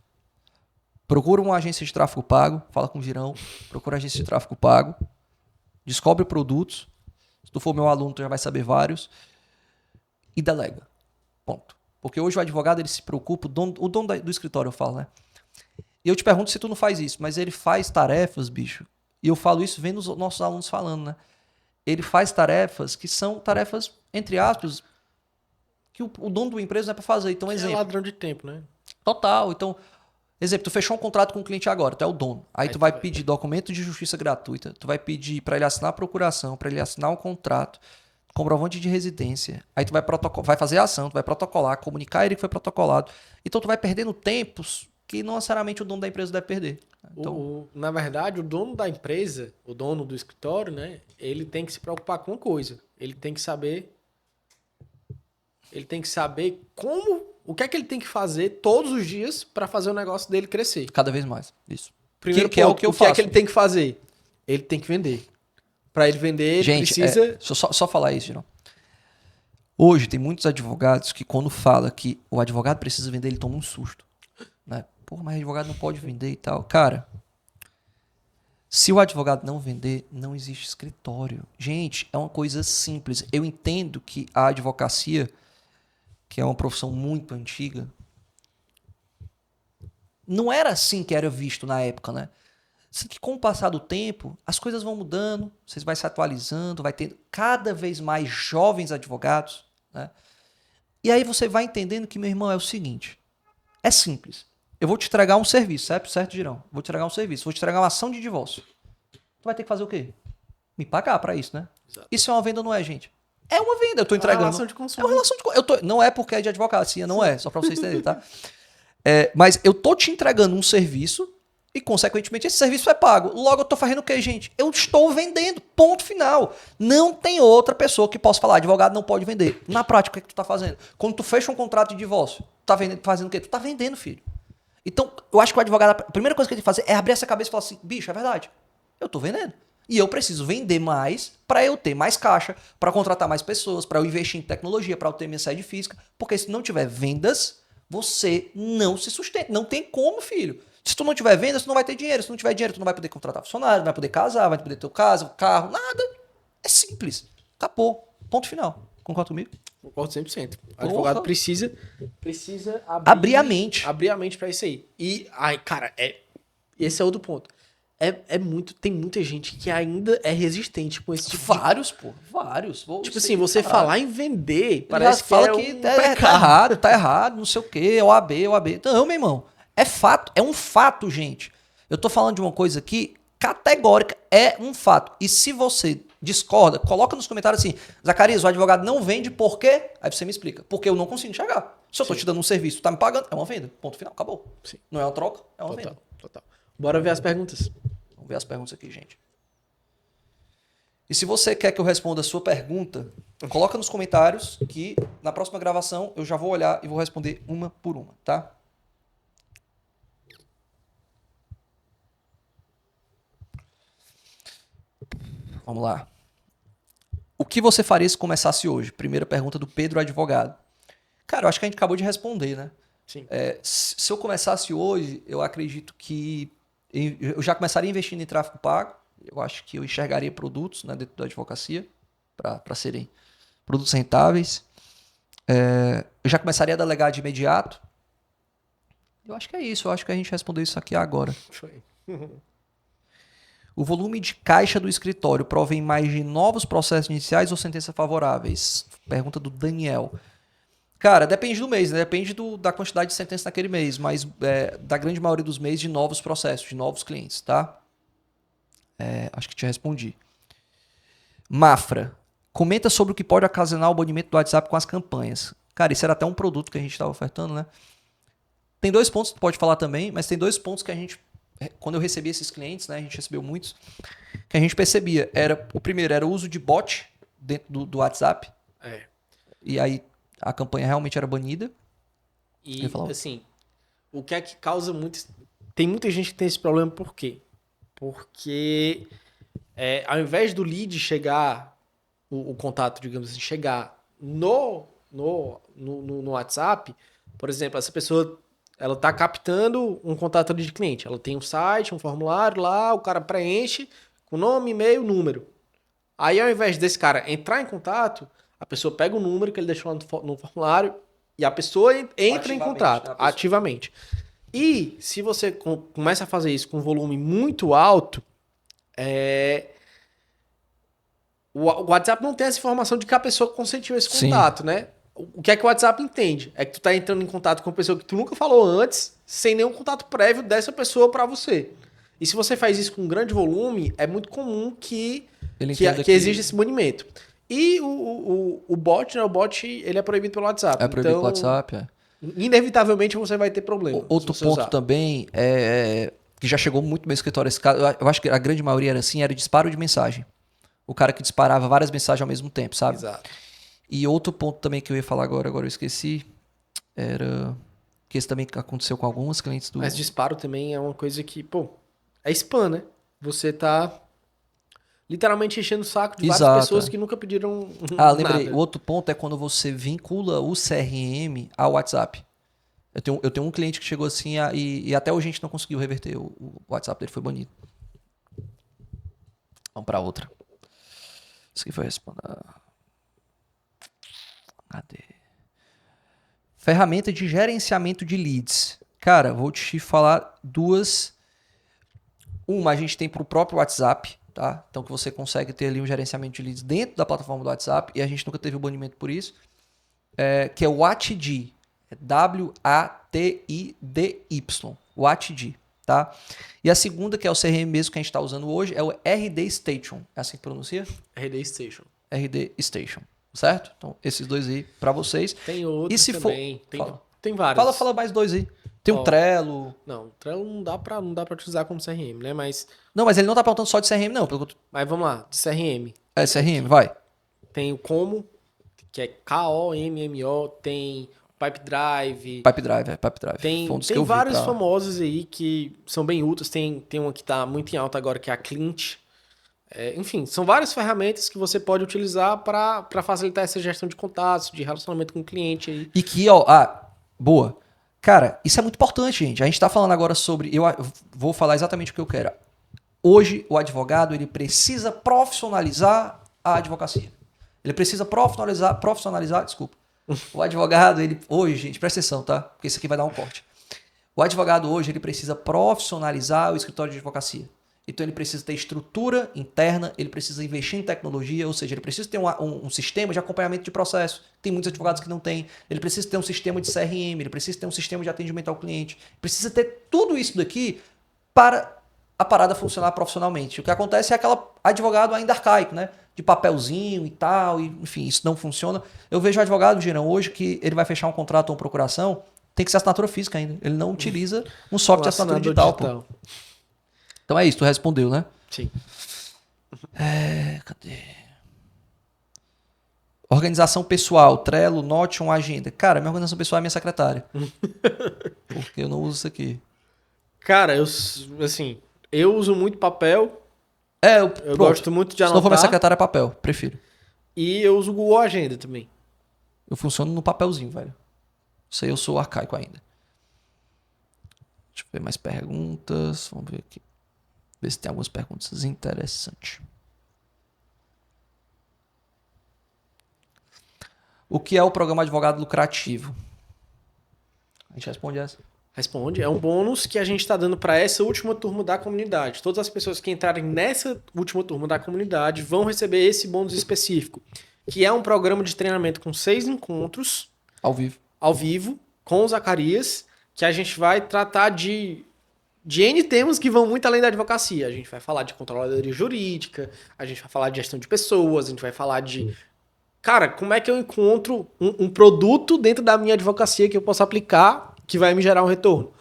Procura uma agência de tráfego pago, fala com o Girão, procura uma agência de tráfego pago, descobre produtos. Se tu for meu aluno, tu já vai saber vários. E delega. Ponto. Porque hoje o advogado ele se preocupa, o dono do escritório eu falo, né? E eu te pergunto se tu não faz isso, mas ele faz tarefas, bicho. E eu falo isso vendo os nossos alunos falando, né? Ele faz tarefas que são tarefas, entre aspas, que o dono da empresa não é pra fazer. Então, exemplo. É ladrão de tempo, né? Total. Então, exemplo, tu fechou um contrato com o cliente agora, tu é o dono. Aí tu vai pedir documento de justiça gratuita, tu vai pedir para ele assinar a procuração, para ele assinar um contrato, comprovante de residência. Aí tu vai fazer a ação, tu vai protocolar, comunicar ele que foi protocolado. Então tu vai perdendo tempos que não necessariamente o dono da empresa deve perder. Então, Na verdade, o dono da empresa, o dono do escritório, né? Ele tem que se preocupar com uma coisa. Ele tem que saber o que é que ele tem que fazer todos os dias para fazer o negócio dele crescer. cada vez mais. Isso. Primeiro que é o que eu que é faço. que ele tem que fazer? Ele tem que vender. Para ele vender, ele Gente, precisa... deixa eu só falar isso, Girão. Hoje tem muitos advogados que quando fala que o advogado precisa vender, ele toma um susto. Né? Porra, mas o advogado não pode vender e tal. Cara, se o advogado não vender, não existe escritório. Gente, é uma coisa simples. Eu entendo que a advocacia, que é uma profissão muito antiga, não era assim que era visto na época, né? Só que com o passar do tempo, as coisas vão mudando, vocês vão se atualizando, vai ter cada vez mais jovens advogados, né? E aí você vai entendendo que, meu irmão, é o seguinte, é simples. Eu vou te entregar um serviço, certo, Girão? Vou te entregar um serviço, vou te entregar uma ação de divórcio. Tu vai ter que fazer o quê? Me pagar pra isso, né? Exato. Isso é uma venda ou não é, gente? É uma venda, eu tô entregando. É uma relação de consumo. É uma relação de consumo. Não é porque é de advocacia, não é, só pra vocês entenderem, tá? Mas eu tô te entregando um serviço e, consequentemente, esse serviço é pago. Logo, eu tô fazendo o quê, gente? Eu estou vendendo. Ponto final. Não tem outra pessoa que possa falar, advogado não pode vender. Na prática, o que tu tá fazendo? Quando tu fecha um contrato de divórcio, tu tá fazendo o quê? Tu tá vendendo, filho. Então, eu acho que o advogado, a primeira coisa que ele tem que fazer é abrir essa cabeça e falar assim, bicho, é verdade. Eu tô vendendo. E eu preciso vender mais para eu ter mais caixa, para contratar mais pessoas, para eu investir em tecnologia, para eu ter minha sede física. Porque se não tiver vendas, você não se sustenta. Não tem como, filho. Se tu não tiver vendas, tu não vai ter dinheiro. Se tu não tiver dinheiro, tu não vai poder contratar funcionário, não vai poder casar, vai poder ter casa, carro, nada. É simples. Acabou. Ponto final. Concorda comigo? Concordo 100%. O advogado precisa abrir a mente. Abrir a mente pra isso aí. E, cara, esse é outro ponto. tem muita gente que ainda é resistente com esse tipo Vários, pô. Vários. Tipo assim, você falar em vender, Parece parece que fala é que um tá errado, não sei o quê, é OAB, OAB. Não, meu irmão. É fato, é um fato, gente. Eu tô falando de uma coisa aqui categórica, é um fato. E se você discorda, coloca nos comentários assim, Zacarias, o advogado não vende por quê? Aí você me explica. Porque eu não consigo enxergar. Se eu tô te dando um serviço, tá me pagando, é uma venda. Ponto final, acabou. Sim. Não é uma troca, é uma venda. Total. Bora ver as perguntas. Vamos ver as perguntas aqui, gente. E se você quer que eu responda a sua pergunta, coloca nos comentários que na próxima gravação eu já vou olhar e vou responder uma por uma, tá? Vamos lá. O que você faria se começasse hoje? Primeira pergunta do Pedro Advogado. Cara, eu acho que a gente acabou de responder, né? Sim. Se eu começasse hoje, eu acredito que eu já começaria investindo em tráfego pago. Eu acho que eu enxergaria produtos, né, dentro da advocacia para serem produtos rentáveis. Eu já começaria a delegar de imediato. Eu acho que é isso. Eu acho que a gente respondeu isso aqui agora. Foi. O volume de caixa do escritório provém mais de novos processos iniciais ou sentenças favoráveis? Pergunta do Daniel. Cara, depende do mês, né? Depende da quantidade de sentenças naquele mês, mas da grande maioria dos meses de novos processos, de novos clientes, tá? Acho que te respondi. Mafra. Comenta sobre o que pode ocasionar o banimento do WhatsApp com as campanhas. Cara, isso era até um produto que a gente estava ofertando, né? Tem 2 pontos que tu pode falar também, mas tem 2 pontos que a gente, quando eu recebi esses clientes, né? A gente recebeu muitos, que a gente percebia. O primeiro era o uso de bot dentro do WhatsApp. E aí a campanha realmente era banida. E, assim, o que é que causa muito... Tem muita gente que tem esse problema, por quê? Porque ao invés do lead chegar, o contato, digamos assim, chegar no WhatsApp, por exemplo, essa pessoa, ela tá captando um contato de cliente. Ela tem um site, um formulário lá, o cara preenche com nome, e-mail, número. Aí, ao invés desse cara entrar em contato, a pessoa pega o número que ele deixou lá no formulário e a pessoa entra em contato, né, ativamente. E se você começa a fazer isso com um volume muito alto, o WhatsApp não tem essa informação de que a pessoa consentiu esse contato, né? O que é que o WhatsApp entende? É que tu tá entrando em contato com uma pessoa que tu nunca falou antes, sem nenhum contato prévio dessa pessoa para você. E se você faz isso com um grande volume, é muito comum que exista esse banimento. E o bot, né? O bot, ele é proibido pelo WhatsApp. É proibido pelo WhatsApp, Inevitavelmente você vai ter problema. Outro ponto também que já chegou muito no meu escritório esse caso, eu acho que a grande maioria era assim, era disparo de mensagem. O cara que disparava várias mensagens ao mesmo tempo, sabe? Exato. E outro ponto também que eu ia falar agora eu esqueci, era que esse também aconteceu com alguns clientes do... Mas disparo também é uma coisa que, é spam, né? Você tá literalmente enchendo o saco de várias pessoas que nunca pediram lembrei. nada. O outro ponto é quando você vincula o CRM ao WhatsApp. Eu tenho um cliente que chegou assim e até hoje a gente não conseguiu reverter. O WhatsApp dele foi banido. Vamos para outra. Isso aqui foi responder. Cadê? Ferramenta de gerenciamento de leads. Cara, vou te falar 2. Uma a gente tem para o próprio WhatsApp, tá? Então que você consegue ter ali um gerenciamento de leads dentro da plataforma do WhatsApp e a gente nunca teve o banimento por isso. Que é o WATD. WATIDY. WATD, tá? E a segunda, que é o CRM mesmo que a gente está usando hoje, é o RD Station. É assim que pronuncia? RD Station. RD Station, certo? Então, esses 2 aí para vocês. Tem outros e se também. For... Tem vários. Fala mais 2 aí. Tem um Trello. Não, o Trello não dá pra utilizar como CRM, né? Mas ele não tá perguntando só de CRM, não. Mas vamos lá, de CRM. CRM, vai. Tem o Como, que é KOMMO, tem Pipedrive. Pipedrive. Tem vários famosos aí que são bem úteis. Tem uma que tá muito em alta agora, que é a Clint. Enfim, são várias ferramentas que você pode utilizar para facilitar essa gestão de contatos, de relacionamento com o cliente aí. E que, boa. Cara, isso é muito importante, gente. A gente tá falando agora sobre... Eu vou falar exatamente o que eu quero. Hoje, o advogado, ele precisa profissionalizar a advocacia. Ele precisa profissionalizar, desculpa. O advogado, hoje, gente, presta atenção, tá? Porque isso aqui vai dar um corte. O advogado hoje, ele precisa profissionalizar o escritório de advocacia. Então ele precisa ter estrutura interna, ele precisa investir em tecnologia, ou seja, ele precisa ter um sistema de acompanhamento de processo. Tem muitos advogados que não têm. Ele precisa ter um sistema de CRM, ele precisa ter um sistema de atendimento ao cliente. Precisa ter tudo isso daqui para a parada funcionar profissionalmente. O que acontece é aquele advogado ainda arcaico, né? De papelzinho e tal, e, enfim, isso não funciona. Eu vejo um advogado, Girão, hoje que ele vai fechar um contrato ou uma procuração, tem que ser assinatura física ainda. Ele não utiliza um software de assinatura digital. Pô. Então é isso, tu respondeu, né? Sim. Cadê? Organização pessoal, Trello, Notion, agenda. Cara, minha organização pessoal é minha secretária. Porque eu não uso isso aqui. Cara, eu uso muito papel. Eu gosto muito de anotar. Se não for minha secretária, é papel, prefiro. E eu uso o Google Agenda também. Eu funciono no papelzinho, velho. Isso aí eu sou arcaico ainda. Deixa eu ver mais perguntas. Vamos ver aqui. Ver se tem algumas perguntas interessantes. O que é o programa advogado lucrativo? A gente responde essa. Responde. É um bônus que a gente está dando para essa última turma da comunidade. Todas as pessoas que entrarem nessa última turma da comunidade vão receber esse bônus específico, que é um programa de treinamento com 6 encontros ao vivo com o Zacarias, que a gente vai tratar de N temas que vão muito além da advocacia. A gente vai falar de controladoria jurídica, a gente vai falar de gestão de pessoas, a gente vai falar de... Cara, como é que eu encontro um produto dentro da minha advocacia que eu possa aplicar que vai me gerar um retorno?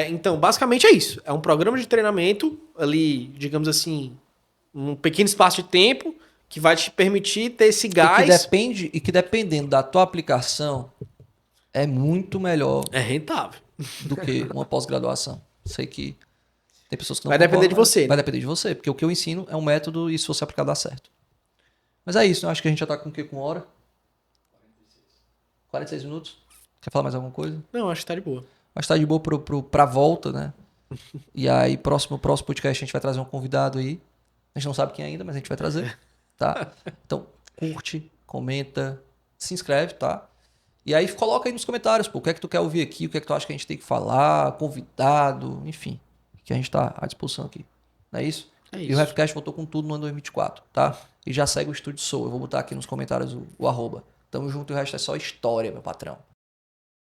Então, basicamente é isso. É um programa de treinamento ali, digamos assim, um pequeno espaço de tempo que vai te permitir ter esse gás. E que dependendo da tua aplicação, é muito melhor. É rentável. Do que uma pós-graduação. Sei que tem pessoas que não vai depender de você. Vai depender de você, porque o que eu ensino é um método e se você aplicar dá certo. Mas é isso, eu acho que a gente já tá com o quê? Com uma hora? 46 minutos? Quer falar mais alguma coisa? Não, acho que tá de boa. Acho que tá de boa pra volta, né? E aí, próximo podcast a gente vai trazer um convidado aí. A gente não sabe quem ainda, mas a gente vai trazer, tá? Então, curte, comenta, se inscreve, tá? E aí coloca aí nos comentários, pô, o que é que tu quer ouvir aqui, o que é que tu acha que a gente tem que falar, convidado, enfim, que a gente tá à disposição aqui. Não é isso? E o Refcast voltou com tudo no ano 2024, tá? E já segue o Estúdio Soul. Eu vou botar aqui nos comentários o arroba. Tamo junto e o resto é só história, meu patrão.